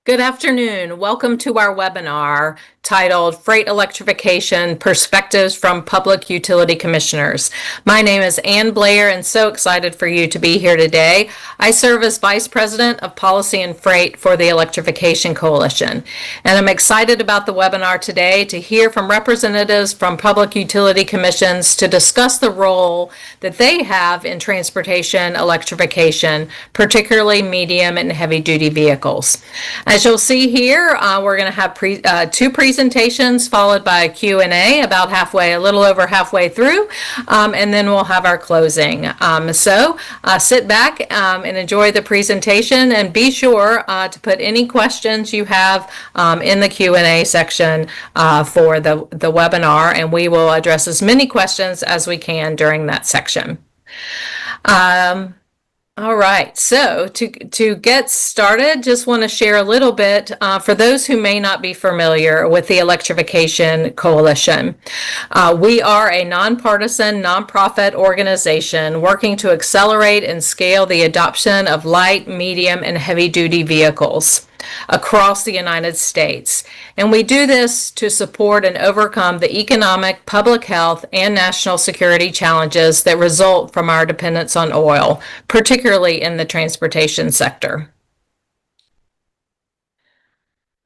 Good afternoon. Welcome to our webinar titled Freight Electrification Perspectives from Public Utility Commissioners. My name is Ann Blair and so excited for you to be here today. I serve as Vice President of Policy and Freight for the Electrification Coalition. And I'm excited about the webinar today to hear from representatives from public utility commissions to discuss the role that they have in transportation electrification, particularly medium and heavy duty vehicles. As you'll see here, we're going to have two presentations followed by a Q&A about a little over halfway through, and then we'll have our closing. So sit back and enjoy the presentation, and be sure to put any questions you have in the Q&A section for the webinar, and we will address as many questions as we can during that section. All right, so to get started, just want to share a little bit for those who may not be familiar with the Electrification Coalition. We are a nonpartisan, nonprofit organization working to accelerate and scale the adoption of light, medium, and heavy-duty vehicles across the United States. And we do this to support and overcome the economic, public health, and national security challenges that result from our dependence on oil, particularly in the transportation sector.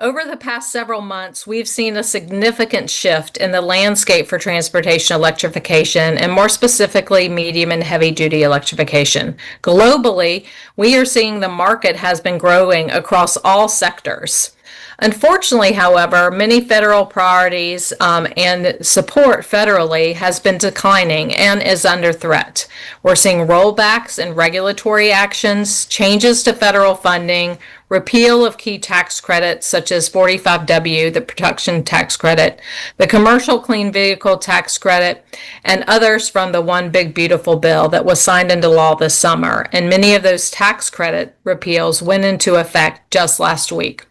Over the past several months, we've seen a significant shift in the landscape for transportation electrification, and more specifically, medium and heavy-duty electrification. Globally, we are seeing the market has been growing across all sectors. Unfortunately, however, many federal priorities and support federally has been declining and is under threat. We're seeing rollbacks in regulatory actions, changes to federal funding, repeal of key tax credits such as 45W, the production tax credit, the commercial clean vehicle tax credit, and others from the One Big Beautiful Bill that was signed into law this summer. And many of those tax credit repeals went into effect just last week.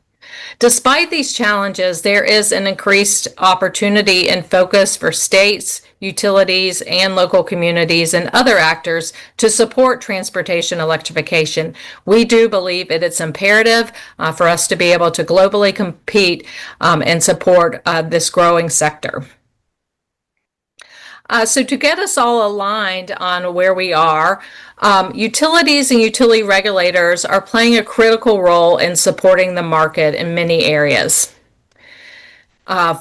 Despite these challenges, there is an increased opportunity and focus for states, utilities, and local communities and other actors to support transportation electrification. We do believe it's imperative for us to be able to globally compete and support this growing sector. So to get us all aligned on where we are, utilities and utility regulators are playing a critical role in supporting the market in many areas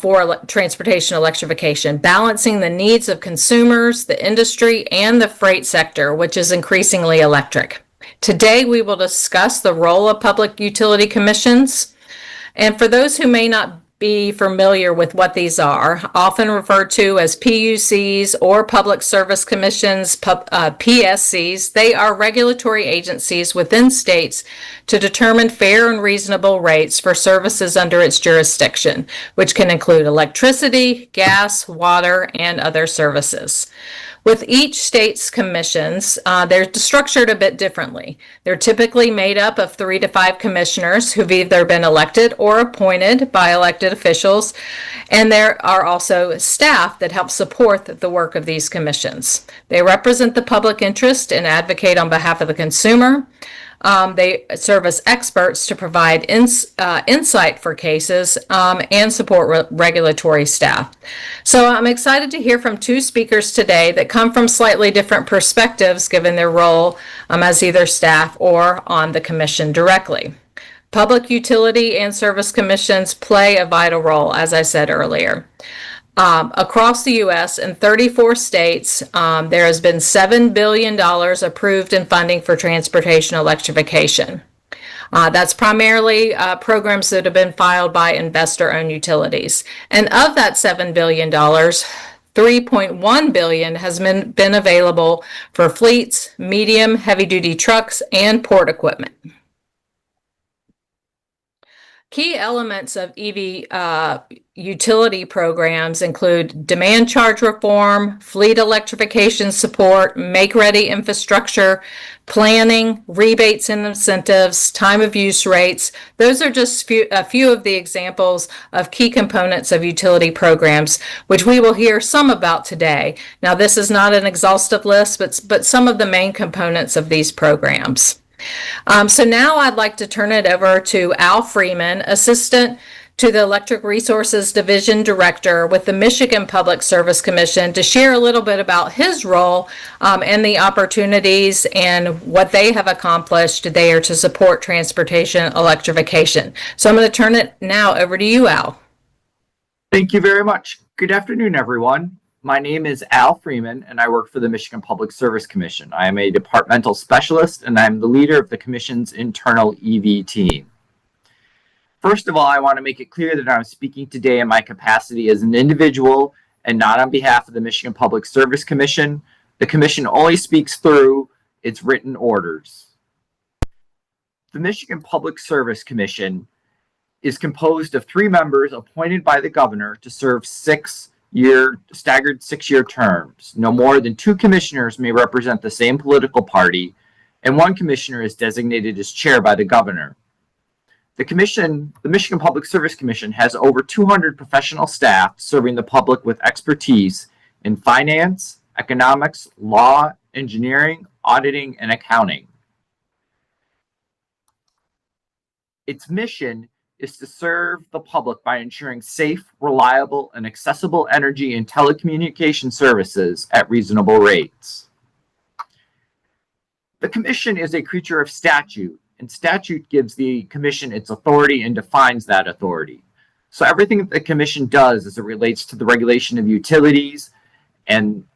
for transportation electrification, balancing the needs of consumers, the industry, and the freight sector, which is increasingly electric. Today, we will discuss the role of public utility commissions. And for those who may not be familiar with what these are, often referred to as PUCs or Public Service Commissions, PSCs. They are regulatory agencies within states to determine fair and reasonable rates for services under its jurisdiction, which can include electricity, gas, water, and other services. With each state's commissions, they're structured a bit differently. They're typically made up of 3 to 5 commissioners who've either been elected or appointed by elected officials, and there are also staff that help support the work of these commissions. They represent the public interest and advocate on behalf of the consumer. They serve as experts to provide insight for cases and support regulatory staff. So I'm excited to hear from 2 speakers today that come from slightly different perspectives given their role as either staff or on the commission directly. Public utility and service commissions play a vital role, as I said earlier. Across the U.S. in 34 states, there has been $7 billion approved in funding for transportation electrification. That's primarily programs that have been filed by investor-owned utilities. And of that $7 billion, $3.1 billion has been available for fleets, medium, heavy-duty trucks, and port equipment. Key elements of EV utility programs include demand charge reform, fleet electrification support, make-ready infrastructure, planning, rebates and incentives, time of use rates. Those are just a few of the examples of key components of utility programs, which we will hear some about today. Now, this is not an exhaustive list, but some of the main components of these programs. So now I'd like to turn it over to Al Freeman, Assistant to the Electric Resources Division Director with the Michigan Public Service Commission, to share a little bit about his role and the opportunities and what they have accomplished there to support transportation electrification. So I'm going to turn it now over to you, Al. Thank you very much. Good afternoon, everyone. My name is Al Freeman, and I work for the Michigan Public Service Commission. I am a departmental specialist, and I'm the leader of the Commission's internal EV team. First of all, I want to make it clear that I'm speaking today in my capacity as an individual and not on behalf of the Michigan Public Service Commission. The Commission only speaks through its written orders. The Michigan Public Service Commission is composed of 3 members appointed by the governor to serve staggered 6-year terms. No more than 2 commissioners may represent the same political party, and 1 commissioner is designated as chair by the governor. The Michigan Public Service Commission has over 200 professional staff serving the public with expertise in finance, economics, law, engineering, auditing, and accounting. Its mission is to serve the public by ensuring safe, reliable, and accessible energy and telecommunication services at reasonable rates. The Commission is a creature of statute, and statute gives the Commission its authority and defines that authority. So everything that the Commission does as it relates to the regulation of utilities and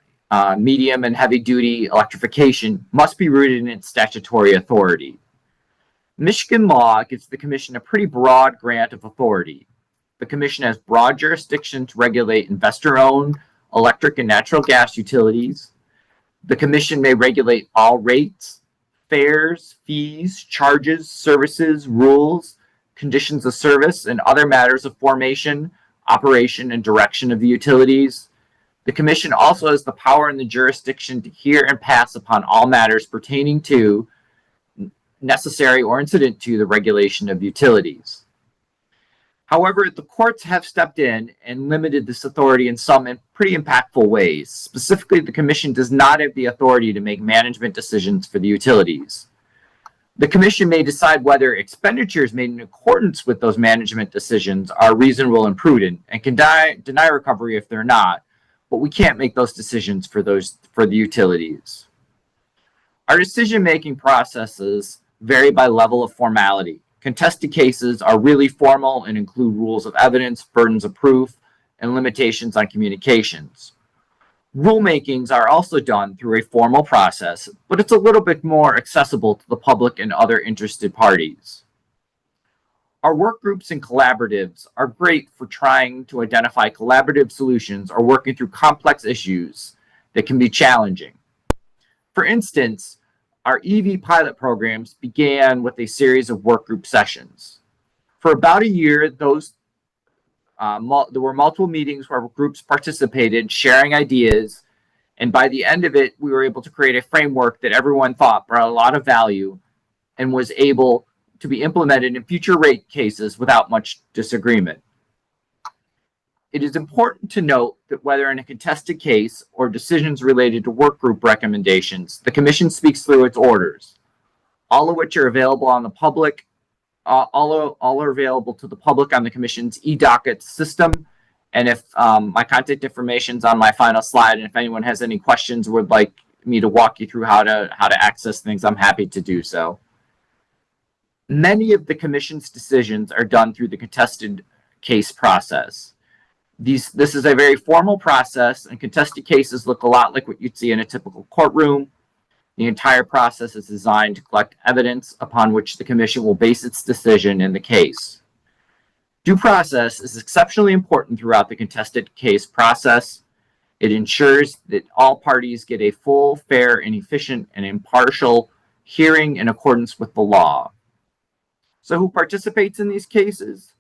medium and heavy duty electrification must be rooted in its statutory authority. Michigan law gives the Commission a pretty broad grant of authority. The Commission has broad jurisdiction to regulate investor-owned electric and natural gas utilities. The Commission may regulate all rates, fares, fees, charges, services, rules, conditions of service, and other matters of formation, operation, and direction of the utilities. The Commission also has the power and the jurisdiction to hear and pass upon all matters pertaining to, necessary or incident to, the regulation of utilities. However, the courts have stepped in and limited this authority in some pretty impactful ways. Specifically, the Commission does not have the authority to make management decisions for the utilities. The Commission may decide whether expenditures made in accordance with those management decisions are reasonable and prudent, and can deny recovery if they're not, but we can't make those decisions for the utilities. Our decision-making processes vary by level of formality. Contested cases are really formal and include rules of evidence, burdens of proof, and limitations on communications. Rulemakings are also done through a formal process, but it's a little bit more accessible to the public and other interested parties. Our work groups and collaboratives are great for trying to identify collaborative solutions or working through complex issues that can be challenging. For instance, our EV pilot programs began with a series of work group sessions. For about a year, there were multiple meetings where groups participated, sharing ideas, and by the end of it, we were able to create a framework that everyone thought brought a lot of value and was able to be implemented in future rate cases without much disagreement. It is important to note that whether in a contested case or decisions related to work group recommendations, the Commission speaks through its orders, all of which are available on the public. All are available to the public on the Commission's e-docket system. And if my contact information is on my final slide, and if anyone has any questions or would like me to walk you through how to access things, I'm happy to do so. Many of the Commission's decisions are done through the contested case process. This is a very formal process, and contested cases look a lot like what you'd see in a typical courtroom. The entire process is designed to collect evidence upon which the Commission will base its decision in the case. Due process is exceptionally important throughout the contested case process. It ensures that all parties get a full, fair, and efficient and impartial hearing in accordance with the law. So who participates in these cases?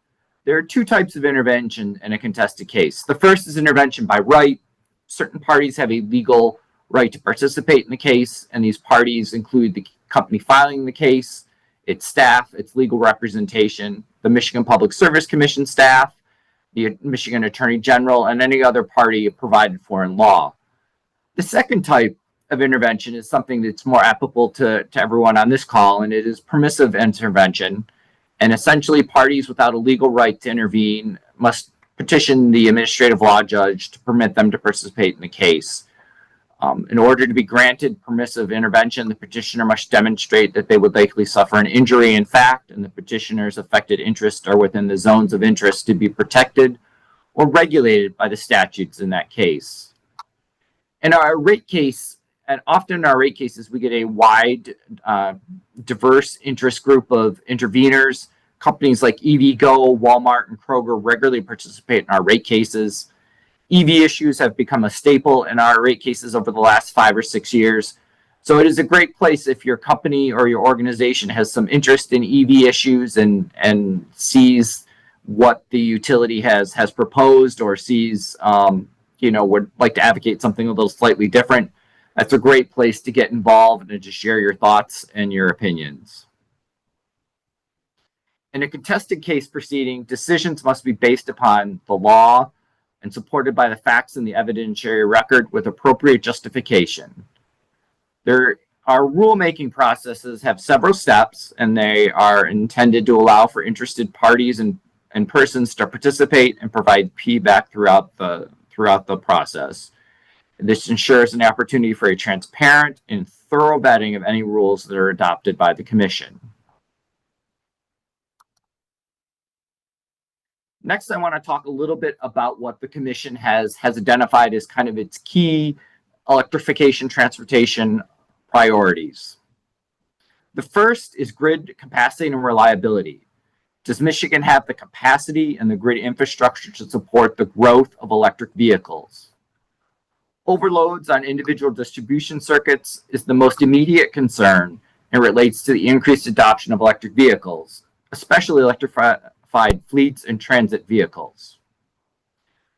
There are 2 types of intervention in a contested case. The first is intervention by right. Certain parties have a legal right to participate in the case, and these parties include the company filing the case, its staff, its legal representation, the Michigan Public Service Commission staff, the Michigan Attorney General, and any other party provided for in law. The second type of intervention is something that's more applicable to everyone on this call, and it is permissive intervention. And essentially, parties without a legal right to intervene must petition the administrative law judge to permit them to participate in the case. In order to be granted permissive intervention, the petitioner must demonstrate that they would likely suffer an injury in fact, and the petitioner's affected interests are within the zones of interest to be protected or regulated by the statutes in that case. In our rate case, and often in our rate cases, we get a wide, diverse interest group of interveners. Companies like EVgo, Walmart, and Kroger regularly participate in our rate cases. EV issues have become a staple in our rate cases over the last 5 or 6 years. So it is a great place if your company or your organization has some interest in EV issues and sees what the utility has proposed, or sees, would like to advocate something a little slightly different. That's a great place to get involved and to share your thoughts and your opinions. In a contested case proceeding, decisions must be based upon the law and supported by the facts in the evidentiary record with appropriate justification. Our rulemaking processes have several steps, and they are intended to allow for interested parties and persons to participate and provide feedback throughout the process. This ensures an opportunity for a transparent and thorough vetting of any rules that are adopted by the Commission. Next, I want to talk a little bit about what the Commission has identified as kind of its key electrification transportation priorities. The first is grid capacity and reliability. Does Michigan have the capacity and the grid infrastructure to support the growth of electric vehicles? Overloads on individual distribution circuits is the most immediate concern and relates to the increased adoption of electric vehicles, especially electrified fleets and transit vehicles.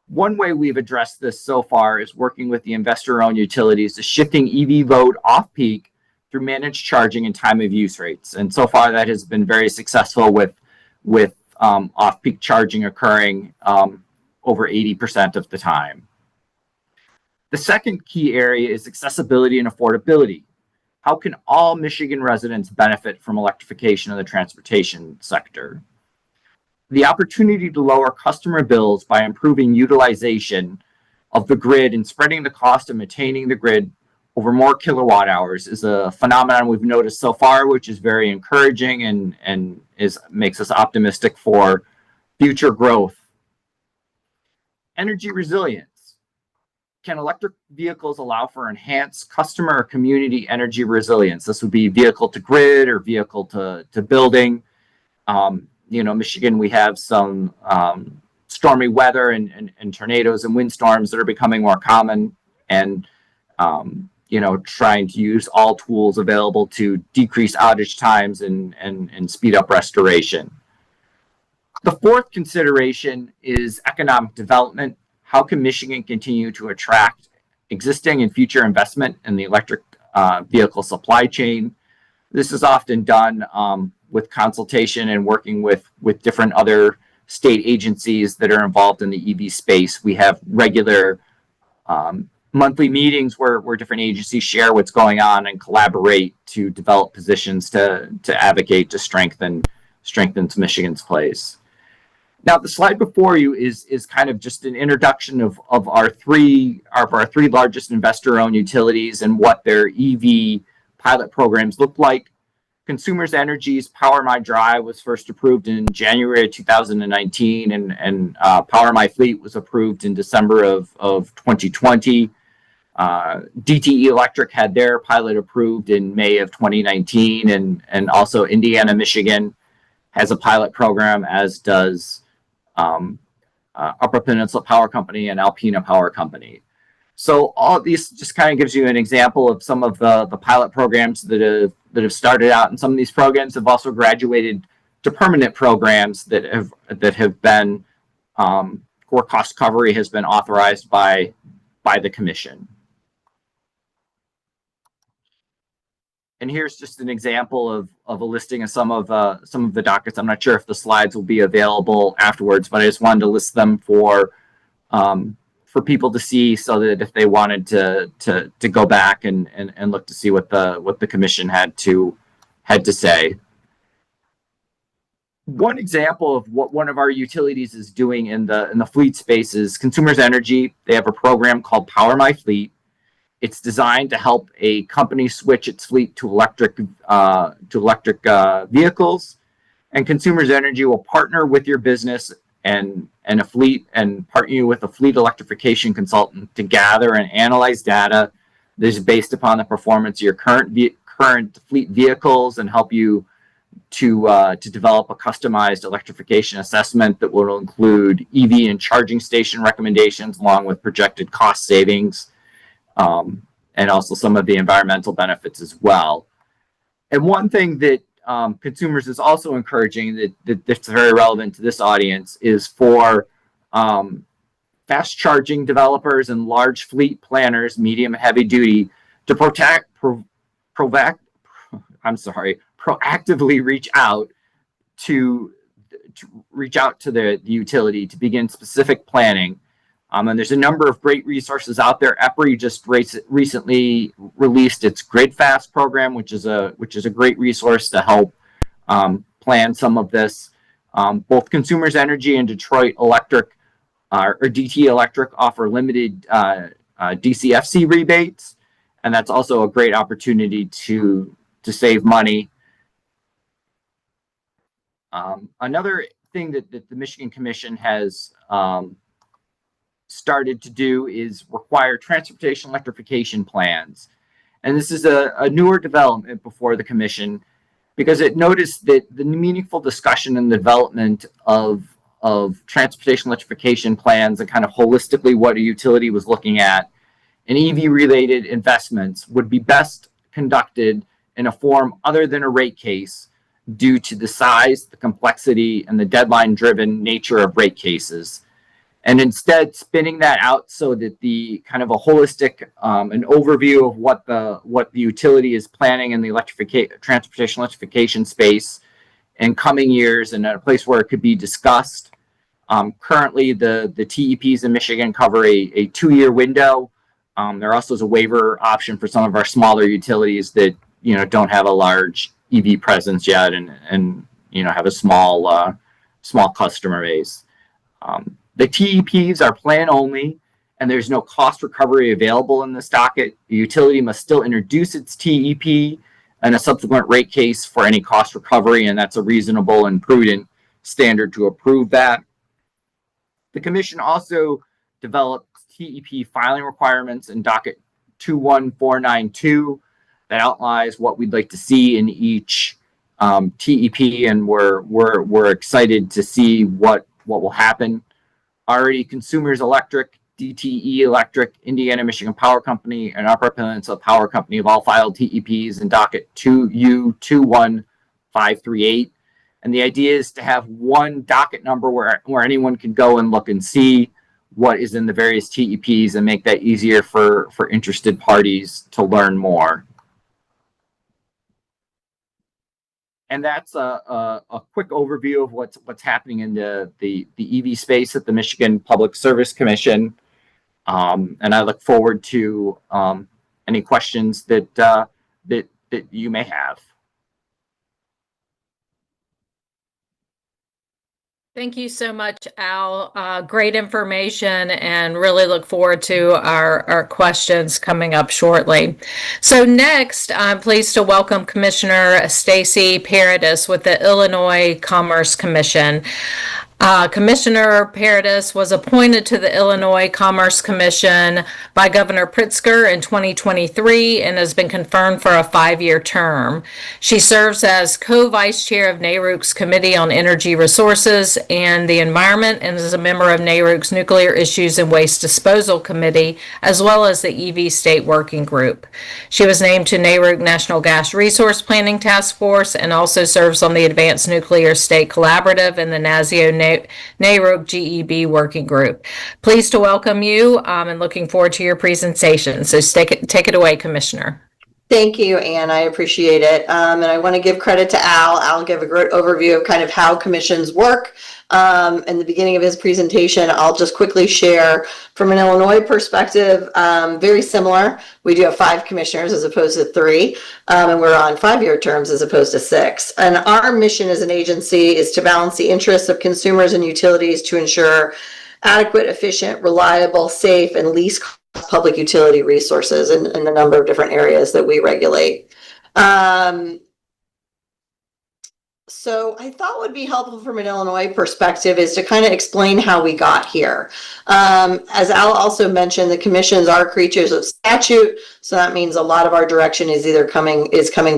One way we've addressed this so far is working with the investor-owned utilities to shifting EV load off-peak through managed charging and time of use rates. And so far that has been very successful with off-peak charging occurring over 80% of the time. The second key area is accessibility and affordability. How can all Michigan residents benefit from electrification of the transportation sector? The opportunity to lower customer bills by improving utilization of the grid and spreading the cost of maintaining the grid over more kilowatt hours is a phenomenon we've noticed so far, which is very encouraging and makes us optimistic for future growth. Energy resilience. Can electric vehicles allow for enhanced customer or community energy resilience? This would be vehicle to grid or vehicle to building. Michigan, we have some stormy weather and tornadoes and windstorms that are becoming more common, and trying to use all tools available to decrease outage times and speed up restoration. The fourth consideration is economic development. How can Michigan continue to attract existing and future investment in the electric vehicle supply chain? This is often done with consultation and working with different other state agencies that are involved in the EV space. We have regular monthly meetings where different agencies share what's going on and collaborate to develop positions to advocate to strengthen Michigan's place. Now, the slide before you is kind of just an introduction of our three largest investor-owned utilities and what their EV pilot programs look like. Consumers Energy's Power My Drive was first approved in January of 2019, and Power My Fleet was approved in December of 2020. DTE Electric had their pilot approved in May of 2019, and also Indiana, Michigan has a pilot program, as does Upper Peninsula Power Company and Alpena Power Company. So all of these just kind of gives you an example of some of the pilot programs that have started out, and some of these programs have also graduated to permanent programs that have been where cost recovery has been authorized by the Commission. And here's just an example of a listing of some of the dockets. I'm not sure if the slides will be available afterwards, but I just wanted to list them for people to see, so that if they wanted to go back and look to see what the commission had to say. One example of what one of our utilities is doing in the fleet space is Consumers Energy. They have a program called Power My Fleet. It's designed to help a company switch its fleet to electric vehicles, and Consumers Energy will partner with your business and a fleet, and partner you with a fleet electrification consultant to gather and analyze data that is based upon the performance of your current fleet vehicles, and help you to develop a customized electrification assessment that will include EV and charging station recommendations, along with projected cost savings, and also some of the environmental benefits as well. And one thing that Consumers is also encouraging, that's very relevant to this audience, is for fast charging developers and large fleet planners, medium and heavy duty, to proactively reach out to the utility to begin specific planning. And there's a number of great resources out there. EPRI just recently released its GridFast program, which is a great resource to help plan some of this. Both Consumers Energy and Detroit Electric, or DT Electric, offer limited DCFC rebates, and that's also a great opportunity to save money. Another thing that the Michigan Commission has started to do is require transportation electrification plans. And this is a newer development before the Commission, because it noticed that the meaningful discussion and development of transportation electrification plans, and kind of holistically what a utility was looking at, and EV-related investments would be best conducted in a form other than a rate case, due to the size, the complexity, and the deadline-driven nature of rate cases. And instead spinning that out so that the kind of a holistic an overview of what the utility is planning in the transportation electrification space in coming years, and a place where it could be discussed. Currently, the TEPs in Michigan cover a 2-year window. There also is a waiver option for some of our smaller utilities that don't have a large EV presence yet, and have a small customer base. The TEPs are plan only, and there's no cost recovery available in this docket. The utility must still introduce its TEP and a subsequent rate case for any cost recovery, and that's a reasonable and prudent standard to approve that. The Commission also developed TEP filing requirements in docket 21492 that outlines what we'd like to see in each TEP, and we're excited to see what will happen. Already, Consumers Electric, DTE Electric, Indiana Michigan Power Company, and Upper Peninsula Power Company have all filed TEPs in docket 2U21538. And the idea is to have one docket number where anyone can go and look and see what is in the various TEPs, and make that easier for interested parties to learn more. And that's a quick overview of what's happening in the EV space at the Michigan Public Service Commission. And I look forward to any questions that you may have. Thank you so much, Al. Great information, and really look forward to our questions coming up shortly. So next, I'm pleased to welcome Commissioner Stacey Paradis with the Illinois Commerce Commission. Commissioner Paradis was appointed to the Illinois Commerce Commission by Governor Pritzker in 2023 and has been confirmed for a 5-year term. She serves as co-vice chair of NARUC's Committee on Energy Resources and the Environment, and is a member of NARUC's Nuclear Issues and Waste Disposal Committee, as well as the EV State Working Group. She was named to NARUC National Gas Resource Planning Task Force, and also serves on the Advanced Nuclear State Collaborative and the NASIO NARUC GEB Working Group. Pleased to welcome you, and looking forward to your presentation. So take it away, Commissioner. Thank you, Anne. I appreciate it. And I want to give credit to Al. Al gave a great overview of kind of how commissions work. In the beginning of his presentation, I'll just quickly share from an Illinois perspective, very similar. We do have 5 commissioners as opposed to 3, and we're on 5-year terms as opposed to 6. And our mission as an agency is to balance the interests of consumers and utilities to ensure adequate, efficient, reliable, safe, and least public utility resources in the number of different areas that we regulate. So I thought would be helpful from an Illinois perspective is to kind of explain how we got here. As Al also mentioned, the commissions are creatures of statute. So that means a lot of our direction is either coming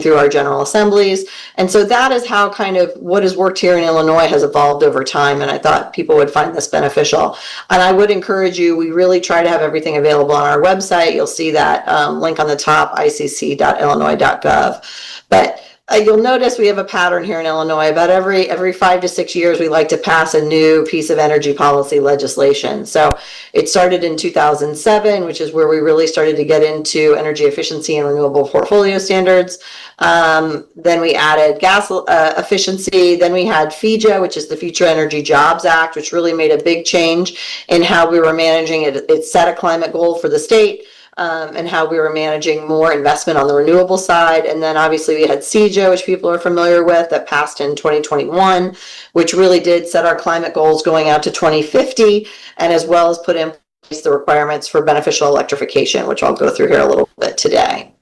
through our general assemblies. And so that is how kind of what has worked here in Illinois has evolved over time. And I thought people would find this beneficial. And I would encourage you, we really try to have everything available on our website. You'll see that link on the top, icc.illinois.gov. But you'll notice we have a pattern here in Illinois. About every 5 to 6 years, we like to pass a new piece of energy policy legislation. So it started in 2007, which is where we really started to get into energy efficiency and renewable portfolio standards. Then we added gas efficiency. Then we had FEJA, which is the Future Energy Jobs Act, which really made a big change in how we were managing it. It set a climate goal for the state. And how we were managing more investment on the renewable side. And then obviously we had CEJA, which people are familiar with, that passed in 2021, which really did set our climate goals going out to 2050, and as well as put in place the requirements for beneficial electrification, which I'll go through here a little bit today.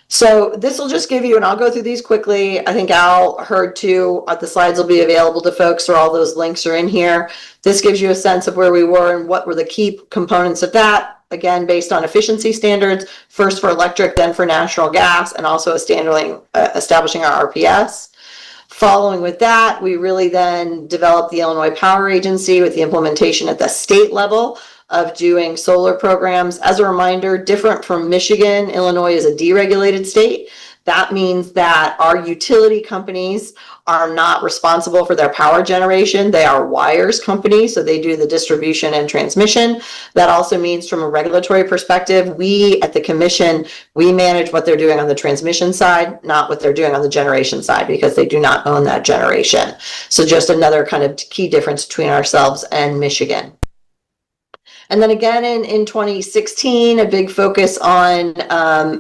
So this will just give you, and I'll go through these quickly. I think Al heard too, the slides will be available to folks, so all those links are in here. This gives you a sense of where we were and what were the key components of that. Again, based on efficiency standards, first for electric, then for natural gas, and also establishing our RPS. Following with that, we really then developed the Illinois Power Agency with the implementation at the state level of doing solar programs. As a reminder, different from Michigan, Illinois is a deregulated state. That means that our utility companies are not responsible for their power generation. They are wires companies, so they do the distribution and transmission. That also means from a regulatory perspective, we at the commission, we manage what they're doing on the transmission side, not what they're doing on the generation side, because they do not own that generation. So just another kind of key difference between ourselves and Michigan. And then again in 2016, a big focus on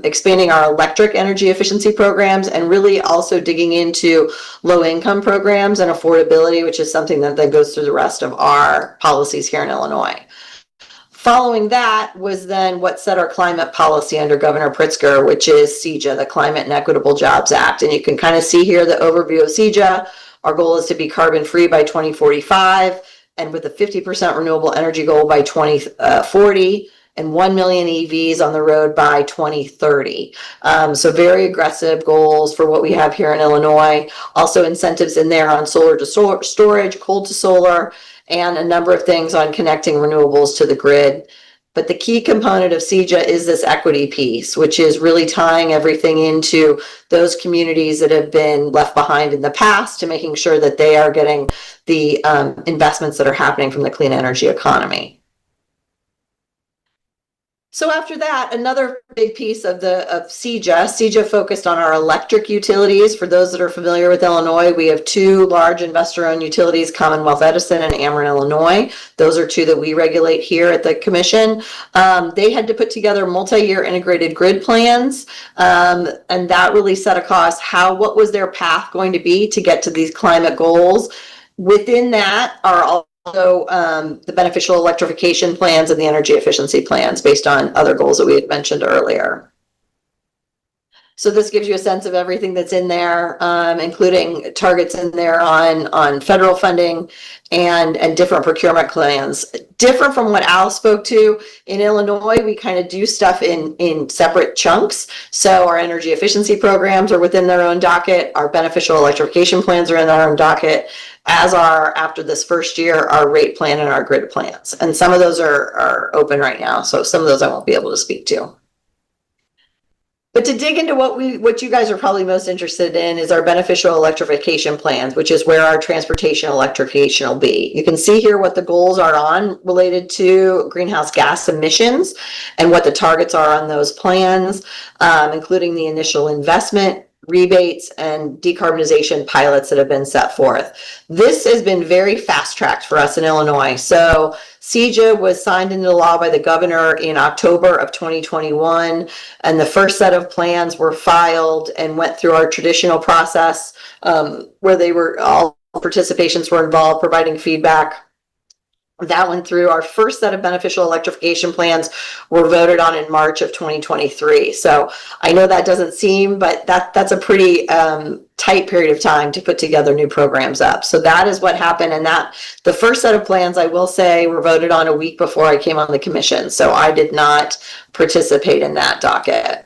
expanding our electric energy efficiency programs and really also digging into low income programs and affordability, which is something that then goes through the rest of our policies here in Illinois. Following that was then what set our climate policy under Governor Pritzker, which is CEJA, the Climate and Equitable Jobs Act. And you can kind of see here the overview of CEJA. Our goal is to be carbon free by 2045. And with a 50% renewable energy goal by 2040 and 1 million EVs on the road by 2030. So very aggressive goals for what we have here in Illinois. Also incentives in there on solar to storage, coal to solar, and a number of things on connecting renewables to the grid. But the key component of CEJA is this equity piece, which is really tying everything into those communities that have been left behind in the past to making sure that they are getting the investments that are happening from the clean energy economy. So after that, another big piece of CEJA focused on our electric utilities. For those that are familiar with Illinois, we have 2 large investor-owned utilities, Commonwealth Edison and Ameren, Illinois. Those are 2 that we regulate here at the commission. They had to put together multi-year integrated grid plans, and that really set across what was their path going to be to get to these climate goals. Within that are all the beneficial electrification plans and the energy efficiency plans based on other goals that we had mentioned earlier. So this gives you a sense of everything that's in there, including targets in there on federal funding and different procurement plans. Different from what Al spoke to, in Illinois, we kind of do stuff in separate chunks. So our energy efficiency programs are within their own docket. Our beneficial electrification plans are in their own docket, as are, after this first year, our rate plan and our grid plans. And some of those are open right now. So some of those I won't be able to speak to. But to dig into what you guys are probably most interested in is our beneficial electrification plans, which is where our transportation electrification will be. You can see here what the goals are on related to greenhouse gas emissions and what the targets are on those plans, including the initial investment, rebates, and decarbonization pilots that have been set forth. This has been very fast-tracked for us in Illinois. So CEJA was signed into law by the governor in October of 2021, and the first set of plans were filed and went through our traditional process, where they were all participations were involved, providing feedback. That went through. Our first set of beneficial electrification plans were voted on in March of 2023. So I know that doesn't seem, but that's a pretty tight period of time to put together new programs up. So that is what happened. And that the first set of plans, I will say, were voted on a week before I came on the commission. So I did not participate in that docket.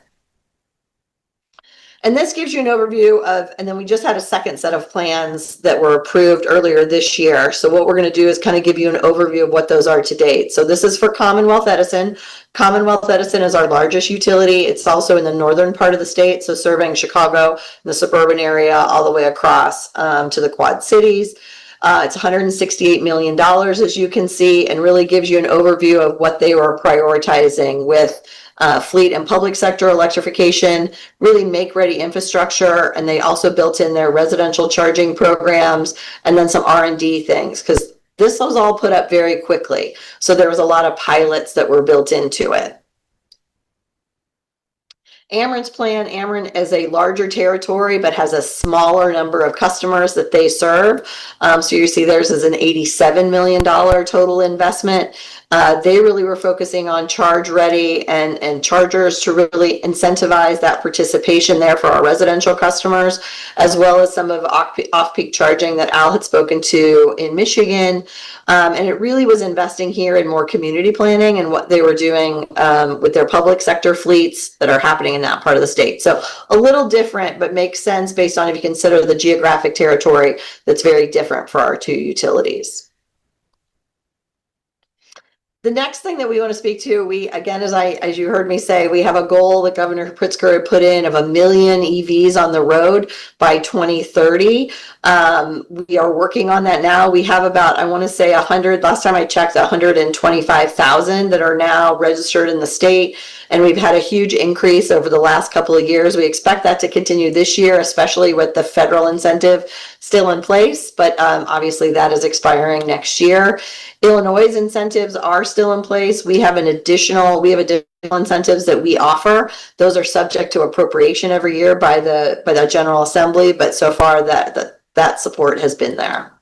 And this gives you an overview of, and then we just had a second set of plans that were approved earlier this year. So what we're going to do is kind of give you an overview of what those are to date. So this is for Commonwealth Edison. Commonwealth Edison is our largest utility. It's also in the northern part of the state, so serving Chicago, the suburban area, all the way across to the Quad Cities. It's $168 million, as you can see, and really gives you an overview of what they were prioritizing with fleet and public sector electrification, really make-ready infrastructure, and they also built in their residential charging programs, and then some R&D things, because this was all put up very quickly. So there was a lot of pilots that were built into it. Ameren's plan, Ameren is a larger territory, but has a smaller number of customers that they serve. So you see theirs is an $87 million total investment. They really were focusing on charge ready and chargers to really incentivize that participation there for our residential customers, as well as some of off-peak charging that Al had spoken to in Michigan. And it really was investing here in more community planning and what they were doing with their public sector fleets that are happening in that part of the state. So a little different, but makes sense based on if you consider the geographic territory that's very different for our two utilities. The next thing that we want to speak to, we, again, as you heard me say, we have a goal that Governor Pritzker put in of 1 million EVs on the road by 2030. We are working on that now. We have about, I want to say 100, last time I checked, 125,000 that are now registered in the state. And we've had a huge increase over the last couple of years. We expect that to continue this year, especially with the federal incentive still in place, but obviously that is expiring next year. Illinois' incentives are still in place. We have additional incentives that we offer. Those are subject to appropriation every year by the General Assembly, but so far that support has been there.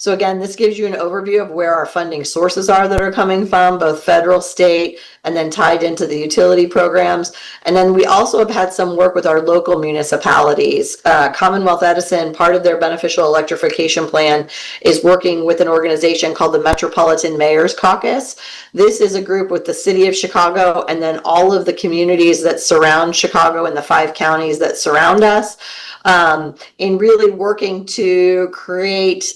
So again, this gives you an overview of where our funding sources are that are coming from, both federal, state, and then tied into the utility programs. And then we also have had some work with our local municipalities. Commonwealth Edison, part of their beneficial electrification plan, is working with an organization called the Metropolitan Mayor's Caucus. This is a group with the city of Chicago and then all of the communities that surround Chicago and the 5 counties that surround us, in really working to create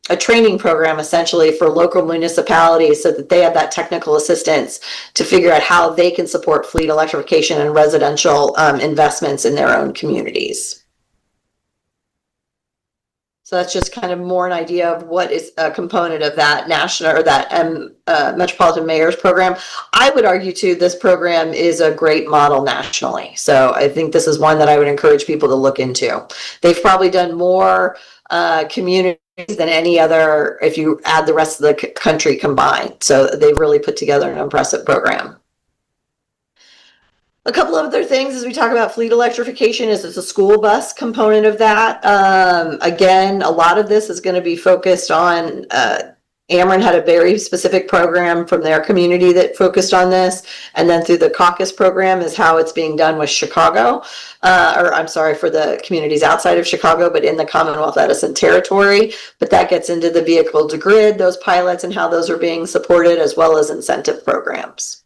a training program essentially for local municipalities so that they have that technical assistance to figure out how they can support fleet electrification and residential investments in their own communities. So that's just kind of more an idea of what is a component of that national or that Metropolitan Mayor's program. I would argue too, this program is a great model nationally. So I think this is one that I would encourage people to look into. They've probably done more communities than any other, if you add the rest of the country combined. So they've really put together an impressive program. A couple of other things as we talk about fleet electrification is it's a school bus component of that. Again, a lot of this is going to be focused on, Ameren had a very specific program from their community that focused on this. And then through the caucus program is how it's being done with Chicago, or I'm sorry, for the communities outside of Chicago, but in the Commonwealth Edison territory. But that gets into the vehicle to grid, those pilots and how those are being supported, as well as incentive programs.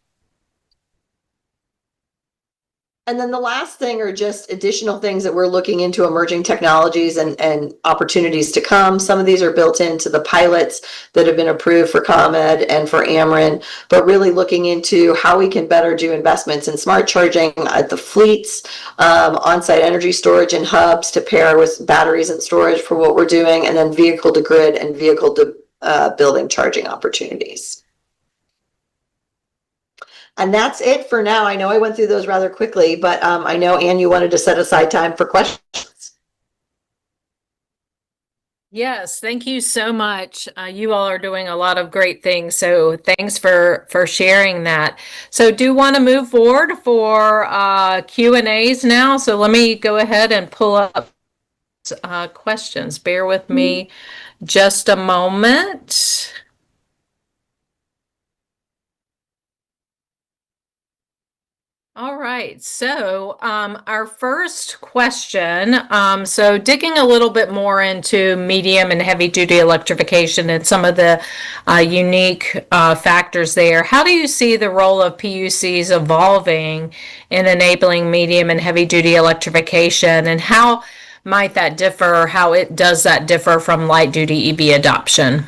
And then the last thing are just additional things that we're looking into, emerging technologies and opportunities to come. Some of these are built into the pilots that have been approved for ComEd and for Ameren, but really looking into how we can better do investments in smart charging at the fleets, on-site energy storage and hubs to pair with batteries and storage for what we're doing, and then vehicle to grid and vehicle to building charging opportunities. And that's it for now. I know I went through those rather quickly, but I know, Anne, you wanted to set aside time for questions. Yes, thank you so much. You all are doing a lot of great things, so thanks for sharing that. So do want to move forward for Q&As now. So let me go ahead and pull up questions. Bear with me just a moment. All right, so our first question, so digging a little bit more into medium and heavy duty electrification and some of the unique factors there, how do you see the role of PUCs evolving in enabling medium and heavy duty electrification, and how might that differ, does that differ from light duty EV adoption?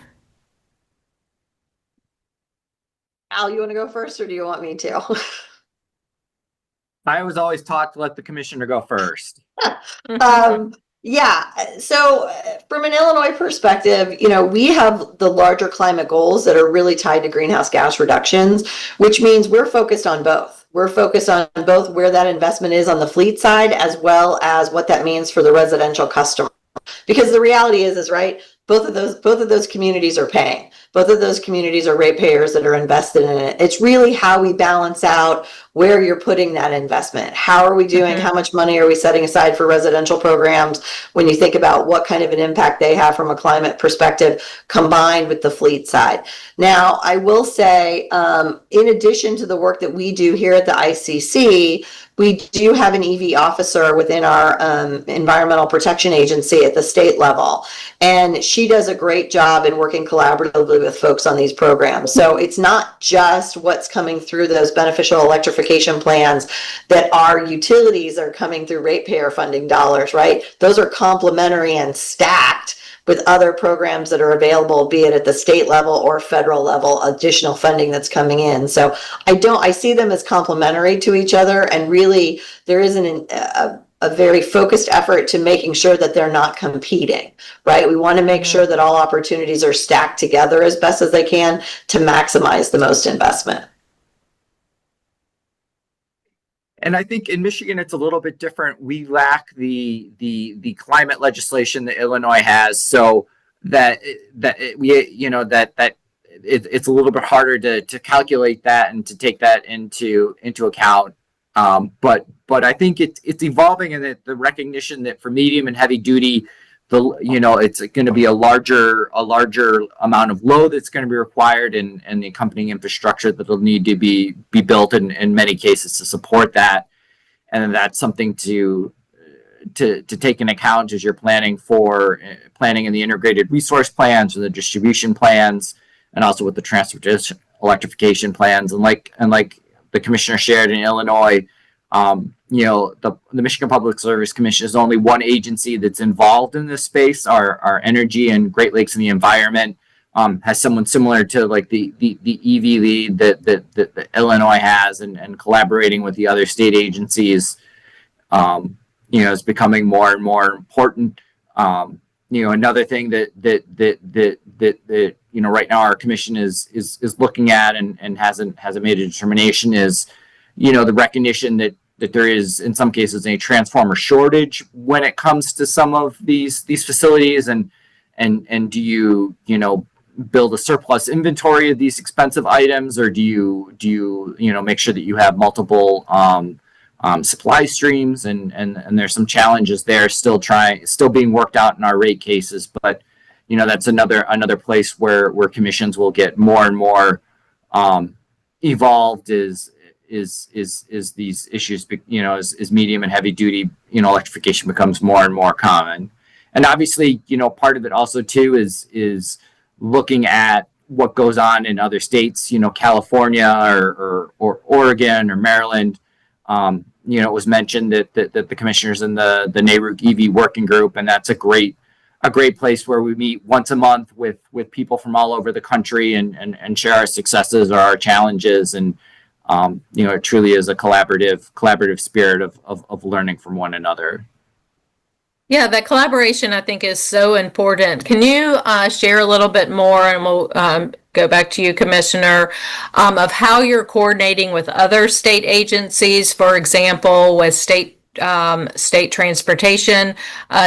Al, you want to go first or do you want me to? I was always taught to let the commissioner go first. Yeah, so from an Illinois perspective, we have the larger climate goals that are really tied to greenhouse gas reductions, which means we're focused on both. We're focused on both where that investment is on the fleet side, as well as what that means for the residential customer. Because the reality is right, both of those communities are paying. Both of those communities are ratepayers that are invested in it. It's really how we balance out where you're putting that investment. How are we doing? How much money are we setting aside for residential programs when you think about what kind of an impact they have from a climate perspective combined with the fleet side? Now, I will say, in addition to the work that we do here at the ICC, we do have an EV officer within our environmental protection agency at the state level. And she does a great job in working collaboratively with folks on these programs. So it's not just what's coming through those beneficial electrification plans that our utilities are coming through ratepayer funding dollars, right? Those are complementary and stacked with other programs that are available, be it at the state level or federal level, additional funding that's coming in. So I see them as complementary to each other, and really there is a very focused effort to making sure that they're not competing, right? We want to make sure that all opportunities are stacked together as best as they can to maximize the most investment. And I think in Michigan, it's a little bit different. We lack the climate legislation that Illinois has, so that it's a little bit harder to calculate that and to take that into account. But I think it's evolving, and the recognition that for medium and heavy duty, it's going to be a larger amount of load that's going to be required, and the accompanying infrastructure that'll need to be built in many cases to support that. And then that's something to take into account as you're planning in the integrated resource plans or the distribution plans, and also with the transportation electrification plans. And like the commissioner shared in Illinois, the Michigan Public Service Commission is only one agency that's involved in this space. Our energy and Great Lakes and the environment has someone similar to like the EV lead that Illinois has, and collaborating with the other state agencies, is becoming more and more important. Another thing that right now our commission is looking at and hasn't made a determination is, the recognition that there is in some cases a transformer shortage when it comes to some of these facilities, and do you build a surplus inventory of these expensive items, or do you make sure that you have multiple supply streams, and there's some challenges there still being worked out in our rate cases. But that's another place where commissions will get more and more evolved is these issues, as medium and heavy duty electrification becomes more and more common. And obviously, part of it also too is looking at what goes on in other states, California or Oregon or Maryland, it was mentioned that the commissioners in the NARUC EV working group, and that's a great place where we meet once a month with people from all over the country and share our successes or our challenges. And it truly is a collaborative spirit of learning from one another. Yeah, that collaboration I think is so important. Can you share a little bit more, and we'll go back to you, Commissioner, of how you're coordinating with other state agencies, for example, with state transportation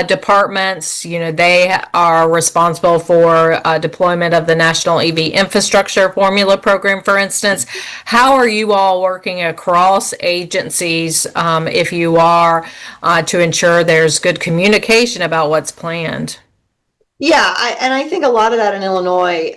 departments? They are responsible for deployment of the National EV Infrastructure Formula Program, for instance. How are you all working across agencies, if you are, to ensure there's good communication about what's planned? Yeah, I think a lot of that in Illinois,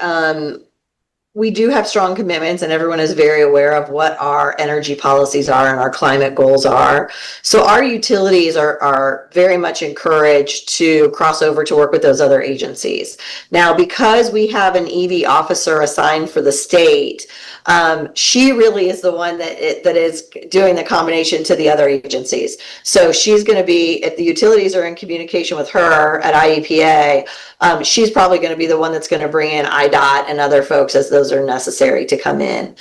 we do have strong commitments, and everyone is very aware of what our energy policies are and our climate goals are. So our utilities are very much encouraged to cross over to work with those other agencies. Now, because we have an EV officer assigned for the state, she really is the one that is doing the combination to the other agencies. So she's going to be, if the utilities are in communication with her at IEPA, she's probably going to be the one that's going to bring in IDOT and other folks as those are necessary to come in.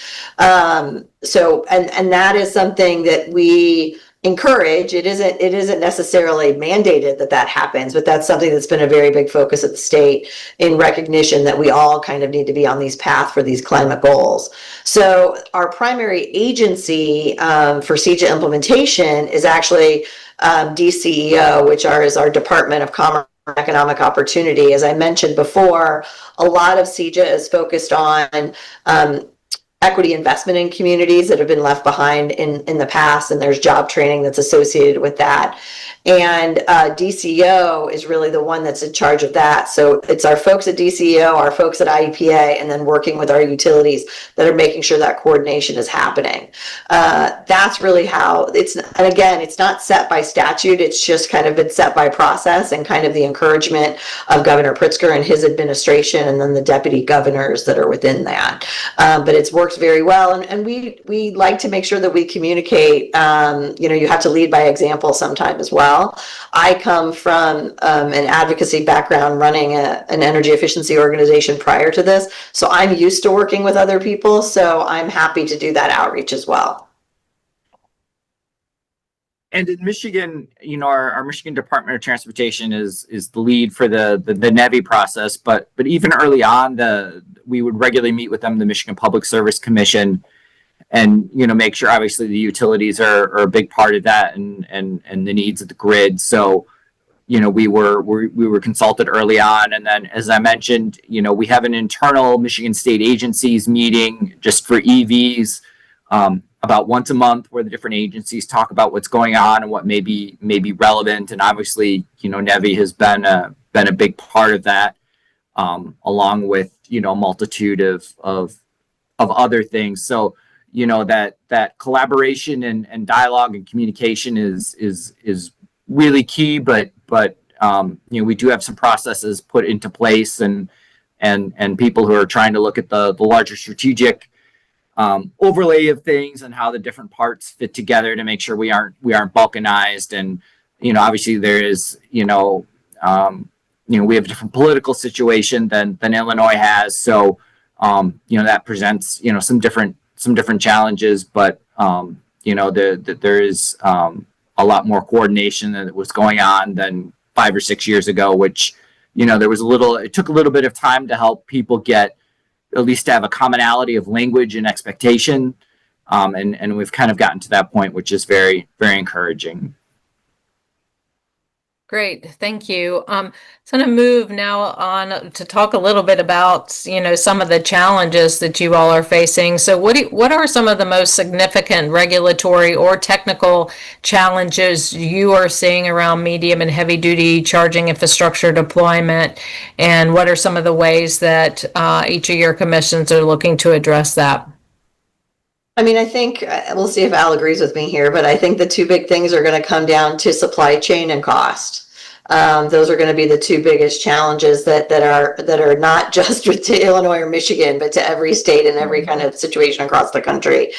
So that is something that we encourage. It isn't necessarily mandated that happens, but that's something that's been a very big focus at the state, in recognition that we all kind of need to be on these paths for these climate goals. So our primary agency for CEJA implementation is actually DCEO, which is our Department of Commerce and Economic Opportunity. As I mentioned before, a lot of CEJA is focused on equity investment in communities that have been left behind in the past, and there's job training that's associated with that. And DCEO is really the one that's in charge of that. So it's our folks at DCEO, our folks at IEPA, and then working with our utilities that are making sure that coordination is happening. That's really how and again, it's not set by statute. It's just kind of been set by process and kind of the encouragement of Governor Pritzker and his administration, and then the deputy governors that are within that. But it's worked very well. And we like to make sure that we communicate. You have to lead by example sometimes as well. I come from an advocacy background running an energy efficiency organization prior to this, so I'm used to working with other people, so I'm happy to do that outreach as well. And in Michigan, our Michigan Department of Transportation is the lead for the NEVI process, but even early on, we would regularly meet with them, the Michigan Public Service Commission, and make sure obviously the utilities are a big part of that, and the needs of the grid. So we were consulted early on, and then, as I mentioned, we have an internal Michigan State agencies meeting just for EVs about once a month, where the different agencies talk about what's going on and what may be relevant. And obviously NEVI has been a big part of that, along with a multitude of other things. So that collaboration and dialogue and communication is really key, but we do have some processes put into place, and people who are trying to look at the larger strategic overlay of things and how the different parts fit together to make sure we aren't balkanized. And obviously there is we have a different political situation than Illinois has, so that presents some different challenges, but there is a lot more coordination that was going on than 5 or 6 years ago, which it took a little bit of time to help people get, at least to have a commonality of language and expectation, and we've kind of gotten to that point, which is very, very encouraging. Great, thank you. So I'm going to move now on to talk a little bit about, some of the challenges that you all are facing. So what are some of the most significant regulatory or technical challenges you are seeing around medium and heavy duty charging infrastructure deployment? And what are some of the ways that each of your commissions are looking to address that? I think we'll see if Al agrees with me here, but I think the two big things are going to come down to supply chain and cost. Those are going to be the two biggest challenges that are not just to Illinois or Michigan, but to every state and every kind of situation across the country.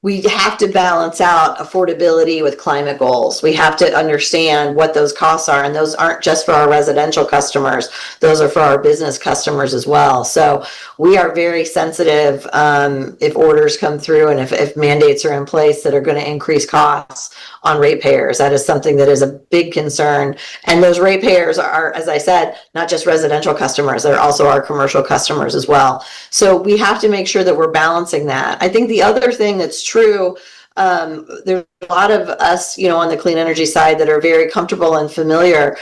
We have to balance out affordability with climate goals. We have to understand what those costs are, and those aren't just for our residential customers. Those are for our business customers as well. So we are very sensitive if orders come through and if mandates are in place that are going to increase costs on ratepayers. That is something that is a big concern. And those ratepayers are, as I said, not just residential customers, they're also our commercial customers as well. So we have to make sure that we're balancing that. I think the other thing that's true, there's a lot of us, on the clean energy side that are very comfortable and familiar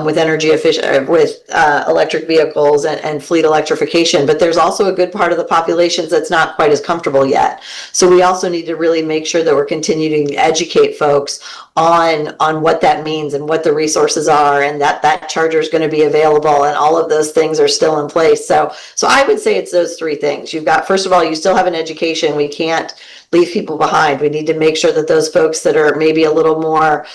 with energy efficient, with electric vehicles and fleet electrification, but there's also a good part of the population that's not quite as comfortable yet. So we also need to really make sure that we're continuing to educate folks on what that means and what the resources are, and that charger is going to be available, and all of those things are still in place. So I would say it's those three things. You've got, first of all, you still have an education. We can't leave people behind. We need to make sure that those folks that are maybe a little more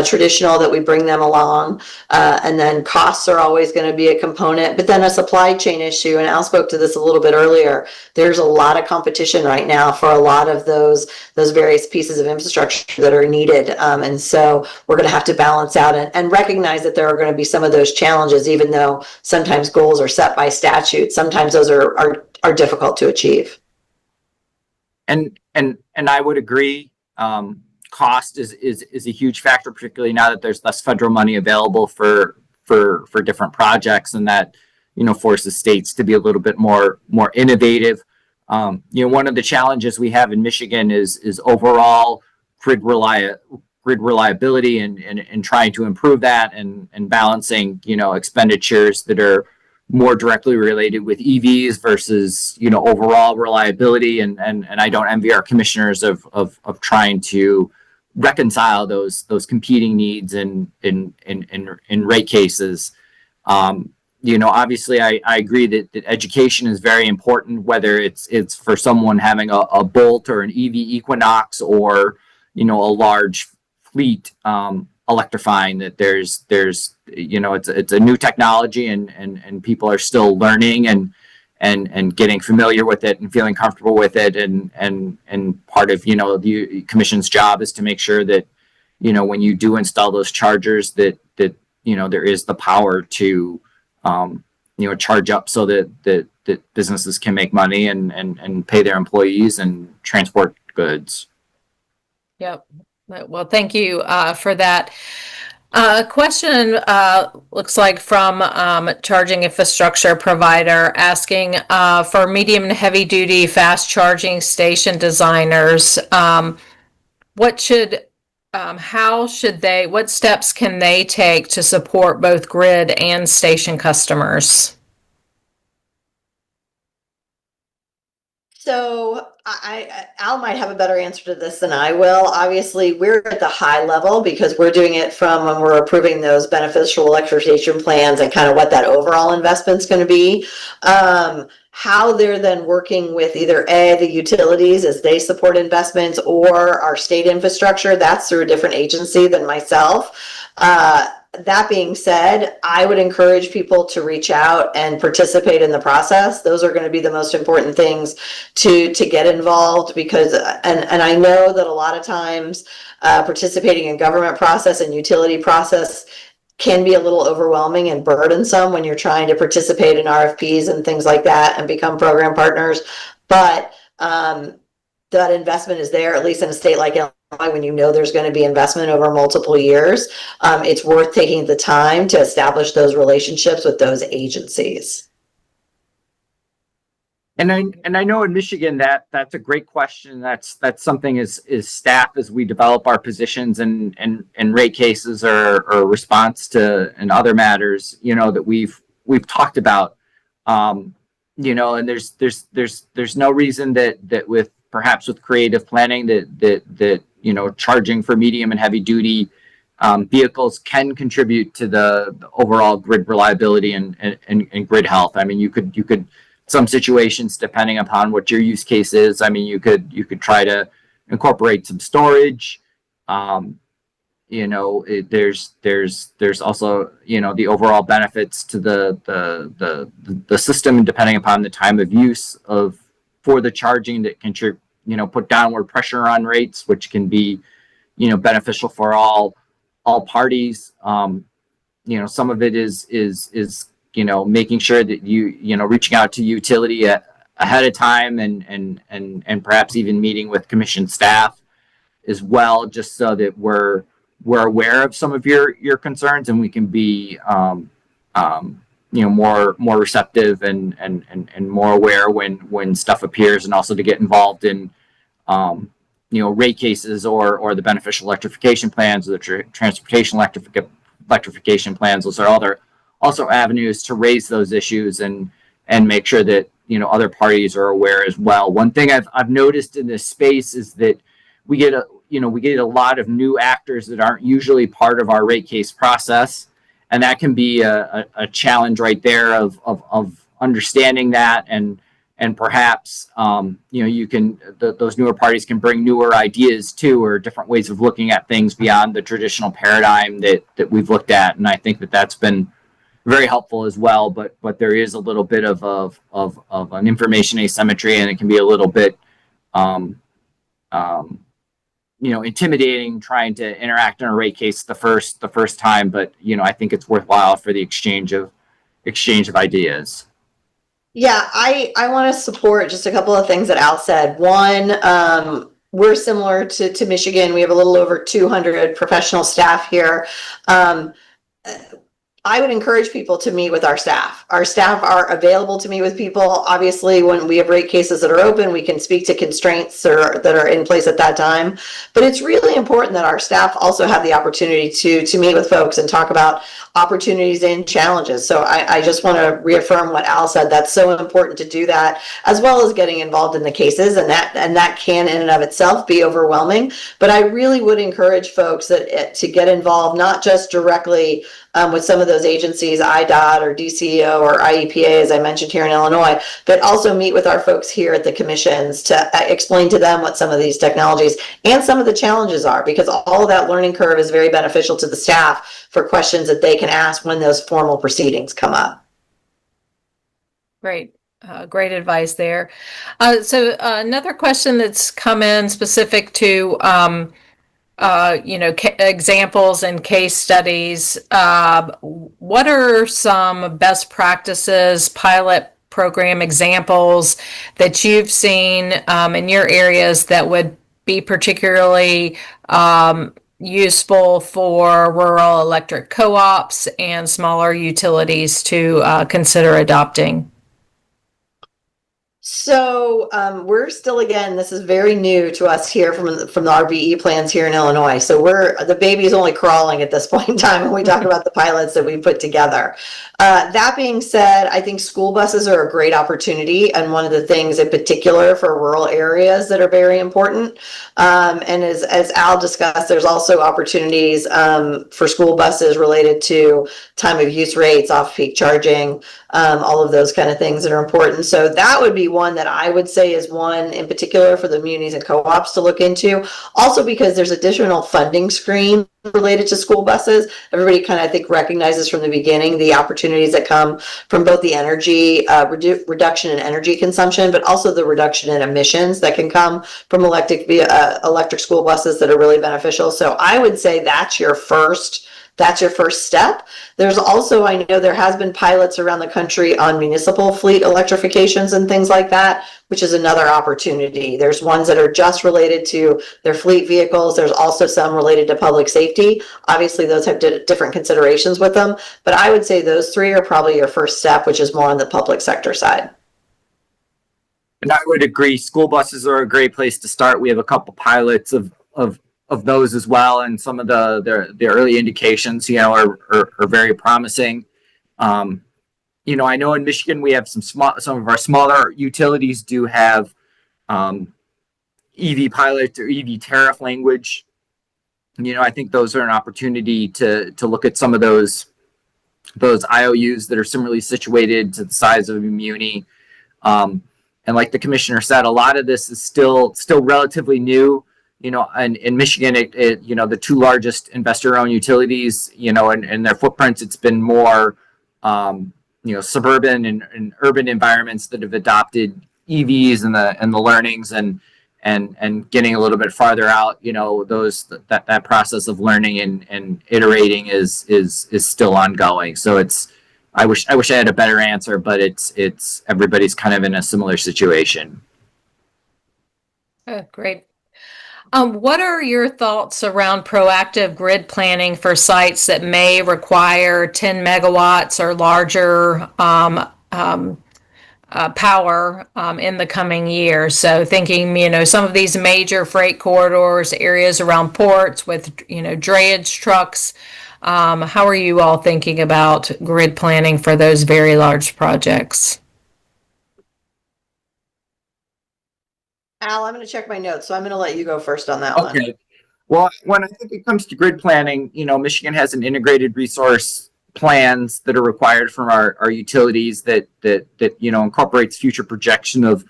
traditional, that we bring them along. And then costs are always going to be a component, but then a supply chain issue. And Al spoke to this a little bit earlier. There's a lot of competition right now for a lot of those various pieces of infrastructure that are needed. And so we're going to have to balance out and recognize that there are going to be some of those challenges, even though sometimes goals are set by statute. Sometimes those are difficult to achieve. And I would agree. Cost is a huge factor, particularly now that there's less federal money available for different projects, and that forces states to be a little bit more innovative. One of the challenges we have in Michigan is overall grid reliability and trying to improve that and balancing expenditures that are more directly related with EVs versus overall reliability, and I don't envy our commissioners of trying to reconcile those competing needs in rate cases. Obviously I agree that education is very important, whether it's for someone having a Bolt or an EV Equinox or a large fleet electrifying, that there's it's a new technology and people are still learning and getting familiar with it and feeling comfortable with it, and part of the commission's job is to make sure that when you do install those chargers that there is the power to charge up so that businesses can make money and pay their employees and transport goods. Yep. Well, thank you for that. Question looks like from charging infrastructure provider asking for medium and heavy duty fast charging station designers. What steps can they take to support both grid and station customers? So Al might have a better answer to this than I will. Obviously, we're at the high level because we're doing it from when we're approving those beneficial electrification plans and kind of what that overall investment's going to be. How they're then working with either the utilities as they support investments or our state infrastructure, that's through a different agency than myself. That being said, I would encourage people to reach out and participate in the process. Those are going to be the most important things to get involved, because and I know that a lot of times participating in government process and utility process can be a little overwhelming and burdensome when you're trying to participate in RFPs and things like that and become program partners. But that investment is there, at least in a state like Illinois, when there's going to be investment over multiple years. It's worth taking the time to establish those relationships with those agencies. And I know in Michigan that's a great question. That's something as staff, as we develop our positions and rate cases or response to and other matters, that we've talked about. And there's no reason that with perhaps with creative planning that charging for medium and heavy duty vehicles can contribute to the overall grid reliability and grid health. I mean, you could some situations, depending upon what your use case is, I mean, you could try to incorporate some storage. there's also, the overall benefits to the system, depending upon the time of use for the charging, that can, put downward pressure on rates, which can be, beneficial for all parties. Some of it is making sure that reaching out to utility ahead of time, and perhaps even meeting with commission staff as well, just so that we're aware of some of your concerns, and we can be more receptive and more aware when stuff appears, and also to get involved in rate cases or the beneficial electrification plans, or the transportation electrification plans. Those are also avenues to raise those issues and make sure that other parties are aware as well. One thing I've noticed in this space is that we get a lot of new actors that aren't usually part of our rate case process, and that can be a challenge right there of understanding that, and perhaps those newer parties can bring newer ideas too, or different ways of looking at things beyond the traditional paradigm that we've looked at, and I think that's been very helpful as well. But there is a little bit of an information asymmetry, and it can be a little bit intimidating trying to interact in a rate case the first time. But I think it's worthwhile for the exchange of ideas. Yeah, I want to support just a couple of things that Al said. One, we're similar to Michigan. We have a little over 200 professional staff here. I would encourage people to meet with our staff. Our staff are available to meet with people. Obviously, when we have rate cases that are open, we can speak to constraints that are in place at that time. But it's really important that our staff also have the opportunity to meet with folks and talk about opportunities and challenges. So I just want to reaffirm what Al said. That's so important to do that, as well as getting involved in the cases, and that can in and of itself be overwhelming. But I really would encourage folks to get involved, not just directly with some of those agencies, IDOT or DCEO or IEPA, as I mentioned here in Illinois, but also meet with our folks here at the commissions to explain to them what some of these technologies and some of the challenges are, because all of that learning curve is very beneficial to the staff for questions that they can ask when those formal proceedings come up. Great. Great advice there. So another question that's come in specific to examples and case studies. What are some best practices, pilot program examples that you've seen in your areas that would be particularly useful for rural electric co-ops and smaller utilities to consider adopting? So we're still, again, this is very new to us here from the RBE plans here in Illinois. So the baby's only crawling at this point in time when we talk about the pilots that we put together. That being said, I think school buses are a great opportunity, and one of the things in particular for rural areas that are very important. And as Al discussed, there's also opportunities for school buses related to time of use rates, off-peak charging, all of those kind of things that are important. So that would be one that I would say is one in particular for the munis and co-ops to look into. Also because there's additional funding stream related to school buses. Everybody kind of, I think, recognizes from the beginning the opportunities that come from both the energy reduction in energy consumption, but also the reduction in emissions that can come from electric school buses that are really beneficial. So I would say that's your first step. There's also, I know there has been pilots around the country on municipal fleet electrifications and things like that, which is another opportunity. There's ones that are just related to their fleet vehicles. There's also some related to public safety. Obviously, those have different considerations with them, but I would say those three are probably your first step, which is more on the public sector side. And I would agree. School buses are a great place to start. We have a couple pilots of those as well, and some of the early indications, are very promising. I know in Michigan we have some of our smaller utilities do have EV pilot or EV tariff language. I think those are an opportunity to look at some of those IOUs that are similarly situated to the size of a muni. And like the commissioner said, a lot of this is still relatively new. and in Michigan, the two largest investor-owned utilities, and their footprints, it's been more, suburban and urban environments that have adopted EVs and the learnings and getting a little bit farther out, that process of learning and iterating is still ongoing. So I wish I had a better answer, but it's everybody's kind of in a similar situation. Oh, great. What are your thoughts around proactive grid planning for sites that may require 10 megawatts or larger power in the coming years? So thinking, some of these major freight corridors, areas around ports with, drayage trucks. How are you all thinking about grid planning for those very large projects? Al, I'm going to check my notes, so I'm going to let you go first on that one. Okay. Well, when I think it comes to grid planning, Michigan has an integrated resource plans that are required from our utilities that incorporates future projection of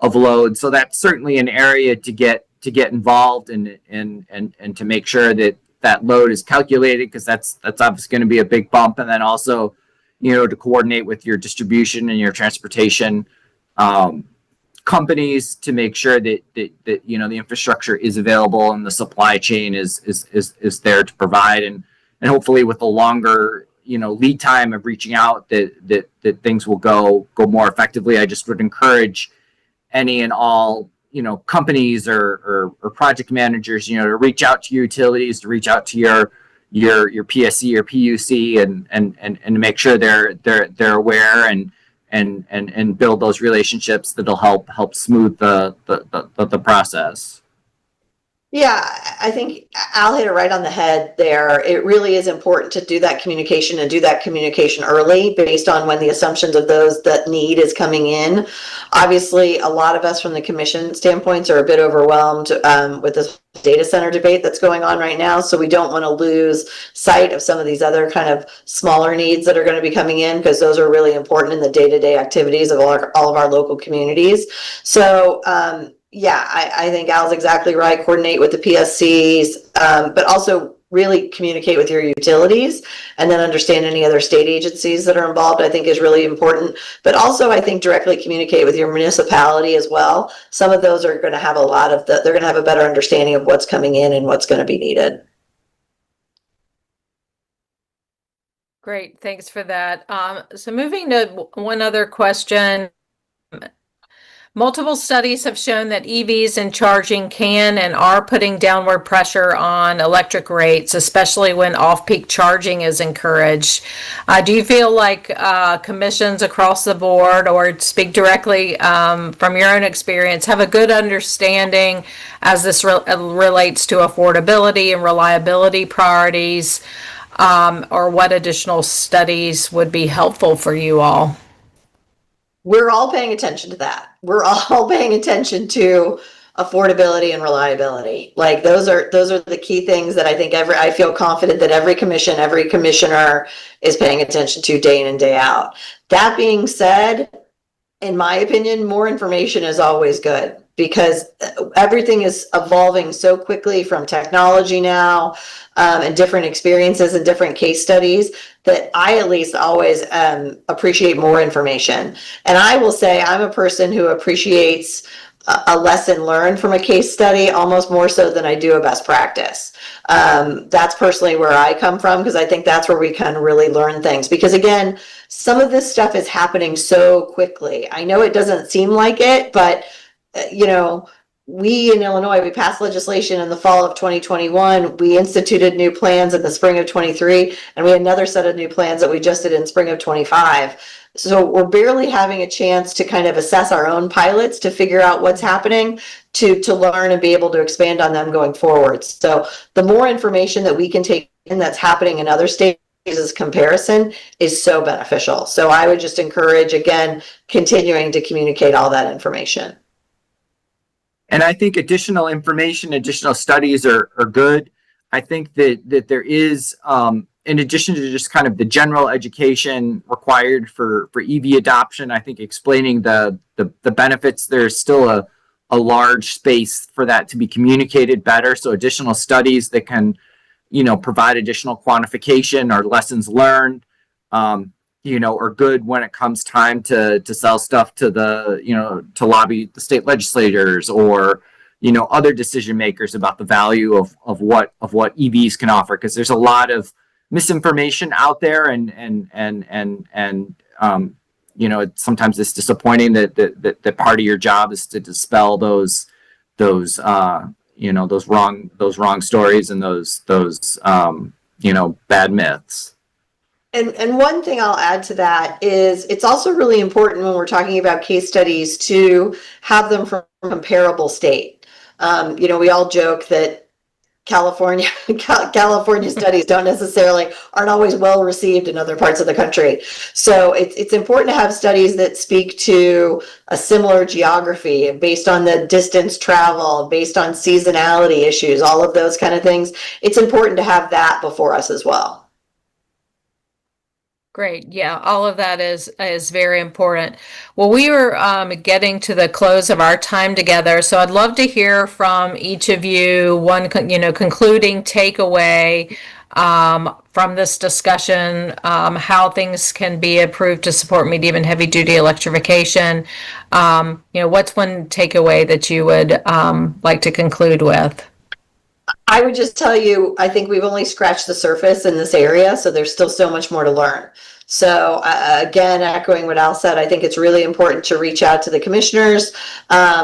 load. So that's certainly an area to get involved and to make sure that load is calculated, because that's obviously going to be a big bump. And then also, to coordinate with your distribution and your transportation companies to make sure that the infrastructure is available and the supply chain is there to provide, and hopefully with a longer lead time of reaching out that things will go more effectively. I just would encourage any and all companies or project managers to reach out to your utilities, to reach out to your PSC or PUC and make sure they're aware and build those relationships that'll help smooth the process. Yeah, I think Al hit it right on the head there. It really is important to do that communication and do that communication early based on when the assumptions of those that need is coming in. Obviously, a lot of us from the commission standpoints are a bit overwhelmed with this data center debate that's going on right now. So we don't want to lose sight of some of these other kind of smaller needs that are going to be coming in, because those are really important in the day-to-day activities of all of our local communities. So, yeah, I think Al's exactly right. Coordinate with the PSCs, but also really communicate with your utilities, and then understand any other state agencies that are involved, I think is really important. But also, I think directly communicate with your municipality as well. Some of those are going to have they're going to have a better understanding of what's coming in and what's going to be needed. Great, thanks for that. So moving to one other question. Multiple studies have shown that EVs and charging can and are putting downward pressure on electric rates, especially when off-peak charging is encouraged. Do you feel like commissions across the board, or speak directly from your own experience, have a good understanding as this relates to affordability and reliability priorities, or what additional studies would be helpful for you all? We're all paying attention to that. We're all paying attention to affordability and reliability. Like those are the key things that I think I feel confident that every commissioner is paying attention to day in and day out. That being said, in my opinion, more information is always good, because everything is evolving so quickly from technology now, and different experiences and different case studies, that I at least always appreciate more information. And I will say I'm a person who appreciates a lesson learned from a case study almost more so than I do a best practice. That's personally where I come from, because I think that's where we can really learn things. Because again, some of this stuff is happening so quickly. I know it doesn't seem like it, but we in Illinois, we passed legislation in the fall of 2021. We instituted new plans in the spring of 23, and we had another set of new plans that we just did in spring of 25. So we're barely having a chance to kind of assess our own pilots to figure out what's happening, to learn and be able to expand on them going forward. So the more information that we can take in that's happening in other states as comparison is so beneficial. So I would just encourage, again, continuing to communicate all that information. And I think additional information, additional studies are good. I think that there is, in addition to just kind of the general education required for EV adoption, I think explaining the benefits, there's still a large space for that to be communicated better. So additional studies that can, provide additional quantification or lessons learned, are good when it comes time to sell stuff to to lobby the state legislators or, other decision makers about the value of what EVs can offer. Because there's a lot of misinformation out there, and sometimes it's disappointing that part of your job is to dispel those wrong stories and those bad myths. And one thing I'll add to that is it's also really important when we're talking about case studies to have them from comparable state. We all joke that California studies aren't always well received in other parts of the country. So it's important to have studies that speak to a similar geography based on the distance travel, based on seasonality issues, all of those kind of things. It's important to have that before us as well. Great. Yeah, all of that is very important. Well, we are getting to the close of our time together, so I'd love to hear from each of you one concluding takeaway from this discussion, how things can be improved to support medium and heavy duty electrification. What's one takeaway that you would like to conclude with? I would just tell you, I think we've only scratched the surface in this area, so there's still so much more to learn. So again, echoing what Al said, I think it's really important to reach out to the commissioners,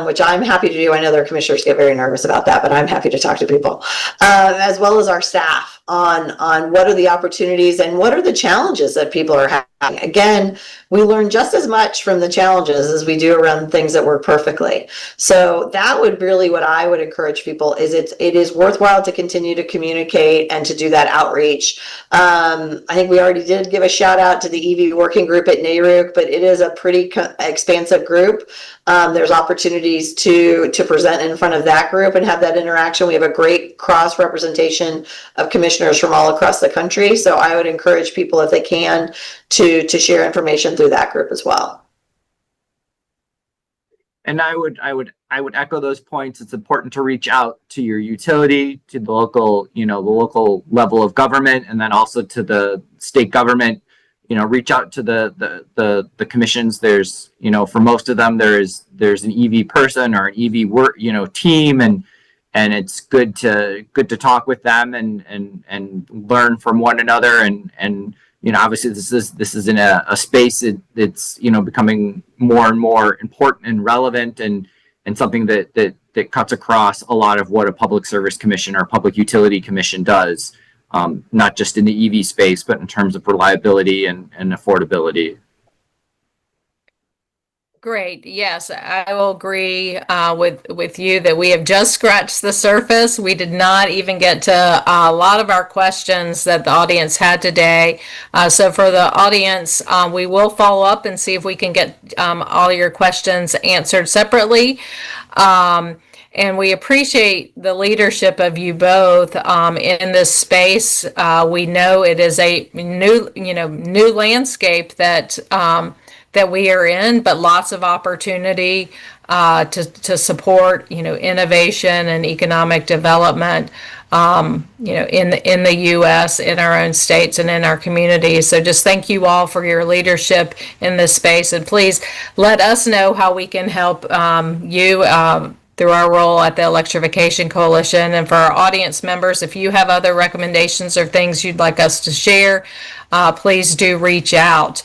which I'm happy to do. I know their commissioners get very nervous about that, but I'm happy to talk to people, as well as our staff on what are the opportunities and what are the challenges that people are having. Again, we learn just as much from the challenges as we do around things that work perfectly. So that would really what I would encourage people is it is worthwhile to continue to communicate and to do that outreach. I think we already did give a shout out to the EV working group at NARUC, but it is a pretty expansive group. There's opportunities to present in front of that group and have that interaction. We have a great cross representation of commissioners from all across the country. So I would encourage people, if they can, to share information through that group as well. And I would echo those points. It's important to reach out to your utility, to the local, the local level of government, and then also to the state government. Reach out to the commissions. There's, for most of them, there's an EV person or an EV work, team, and it's good to talk with them and learn from one another. And obviously this is in a space that's becoming more and more important and relevant and something that cuts across a lot of what a public service commission or public utility commission does. Not just in the EV space, but in terms of reliability and affordability. Great. Yes, I will agree with you that we have just scratched the surface. We did not even get to a lot of our questions that the audience had today. So for the audience, we will follow up and see if we can get all your questions answered separately. And we appreciate the leadership of you both in this space. We know it is a new landscape that we are in, but lots of opportunity to support innovation and economic development in the U.S., in our own states, and in our communities. So just thank you all for your leadership in this space, and please let us know how we can help you through our role at the Electrification Coalition. And for our audience members, if you have other recommendations or things you'd like us to share, please do reach out.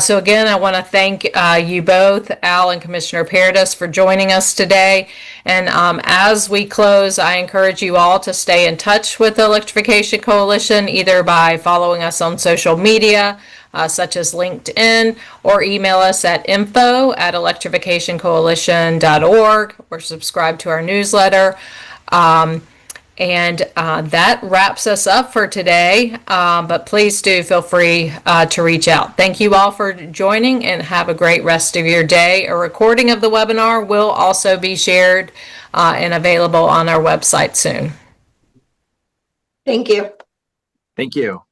So again, I want to thank you both, Al and Commissioner Paradis, for joining us today. And as we close, I encourage you all to stay in touch with the Electrification Coalition, either by following us on social media, such as LinkedIn, or email us at info@electrificationcoalition.org, or subscribe to our newsletter. And that wraps us up for today, but please do feel free to reach out. Thank you all for joining, and have a great rest of your day. A recording of the webinar will also be shared and available on our website soon. Thank you. Thank you.